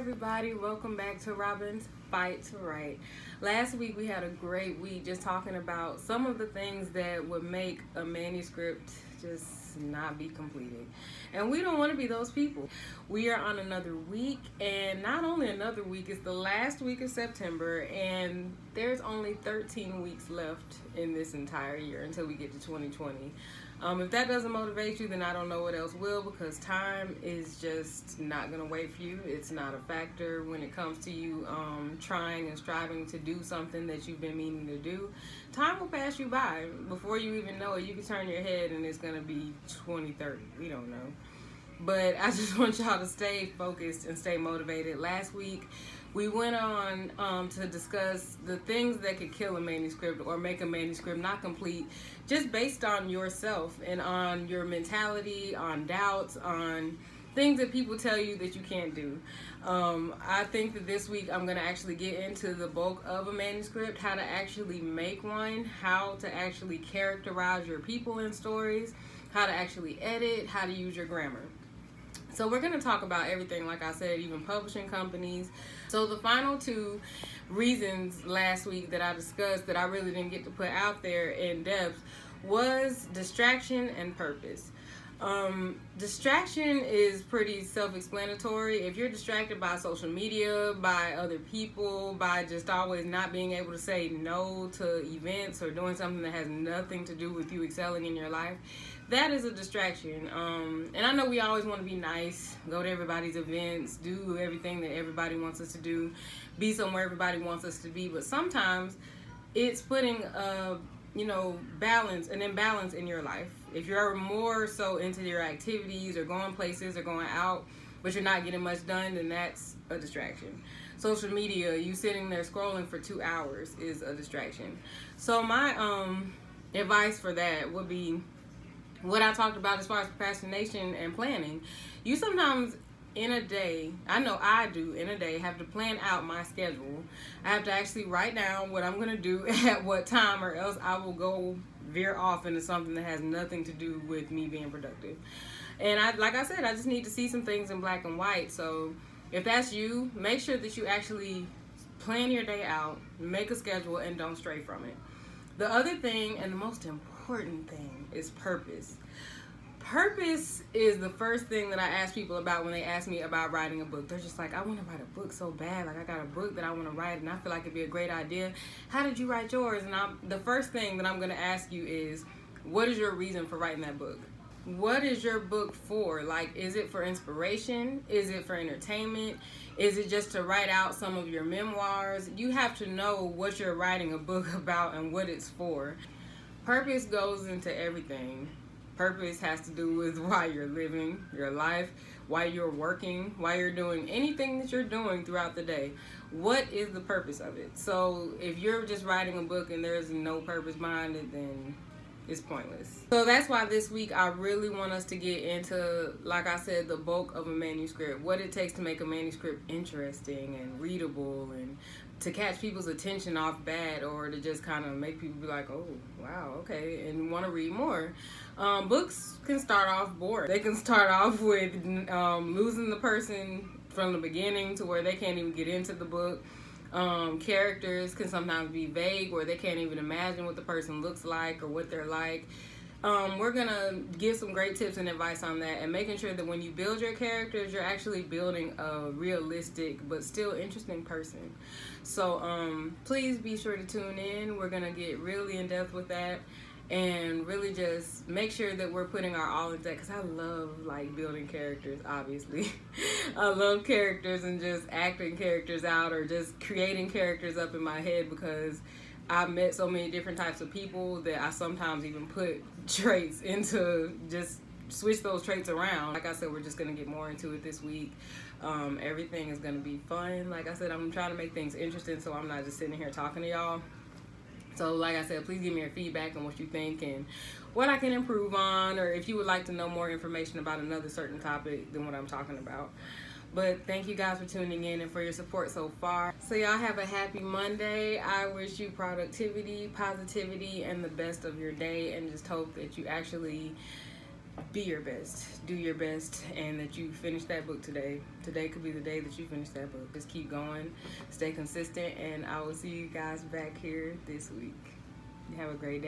everybody, welcome back to Robin's Fight to Write. Last week we had a great week just talking about some of the things that would make a manuscript just not be completed. And we don't want to be those people. We are on another week, and not only another week, it's the last week of September, and there's only 13 weeks left in this entire year until we get to 2020. If that doesn't motivate you, then I don't know what else will, because time is just not going to wait for you. It's not a factor when it comes to you trying and striving to do something that you've been meaning to do. Time will pass you by. Before you even know it, you can turn your head and it's going to be 2030. We don't know. But I just want y'all to stay focused and stay motivated. Last week, we went on to discuss the things that could kill a manuscript or make a manuscript not complete, just based on yourself and on your mentality, on doubts, on things that people tell you that you can't do. I think that this week I'm going to actually get into the bulk of a manuscript, how to actually make one, how to actually characterize your people in stories, how to actually edit, how to use your grammar. So we're going to talk about everything, like I said, even publishing companies. So the final two reasons last week that I discussed that I really didn't get to put out there in depth was distraction and purpose. Distraction is pretty self-explanatory. If you're distracted by social media, by other people, by just always not being able to say no to events or doing something that has nothing to do with you excelling in your life, that is a distraction. And I know we always want to be nice, go to everybody's events, do everything that everybody wants us to do, be somewhere everybody wants us to be, but sometimes it's putting an imbalance in your life. If you're more so into your activities or going places or going out, but you're not getting much done, then that's a distraction. Social media, you sitting there scrolling for 2 hours is a distraction. So my advice for that would be what I talked about as far as procrastination and planning. You sometimes in a day, I know I do in a day, have to plan out my schedule. I have to actually write down what I'm going to do at what time, or else I will go veer off into something that has nothing to do with me being productive. And like I said, I just need to see some things in black and white. So if that's you, make sure that you actually plan your day out, make a schedule, and don't stray from it. The other thing, and the most important thing, is purpose. Purpose is the first thing that I ask people about when they ask me about writing a book. They're just like, I want to write a book so bad. Like, I got a book that I want to write, and I feel like it'd be a great idea. How did you write yours? And the first thing that I'm going to ask you is, what is your reason for writing that book? What is your book for? Like, is it for inspiration? Is it for entertainment? Is it just to write out some of your memoirs? You have to know what you're writing a book about and what it's for. Purpose goes into everything. Purpose has to do with why you're living your life, why you're working, why you're doing anything that you're doing throughout the day. What is the purpose of it? So if you're just writing a book and there's no purpose behind it, then it's pointless. So that's why this week I really want us to get into, like I said, the bulk of a manuscript, what it takes to make a manuscript interesting and readable, and to catch people's attention off bat, or to just kind of make people be like, oh, wow, okay, and want to read more. Books can start off boring. They can start off with losing the person from the beginning to where they can't even get into the book. Characters can sometimes be vague, where they can't even imagine what the person looks like or what they're like. We're gonna give some great tips and advice on that, and making sure that when you build your characters, you're actually building a realistic but still interesting person. So please be sure to tune in. We're gonna get really in depth with that, and really just make sure that we're putting our all into that, because I love building characters. Obviously I love characters and just acting characters out, or just creating characters up in my head, because I've met so many different types of people that I sometimes even put traits into, just switch those traits around. Like I said, we're just going to get more into it this week. Everything is going to be fun. Like I said, I'm trying to make things interesting, so I'm not just sitting here talking to y'all. So like I said, please give me your feedback on what you think and what I can improve on, or if you would like to know more information about another certain topic than what I'm talking about. But thank you guys for tuning in and for your support so far. So y'all have a happy Monday. I wish you productivity, positivity, and the best of your day, and just hope that you actually be your best, do your best, and that you finish that book today. Today could be the day that you finish that book. Just keep going, stay consistent, and I will see you guys back here this week. Have a great day.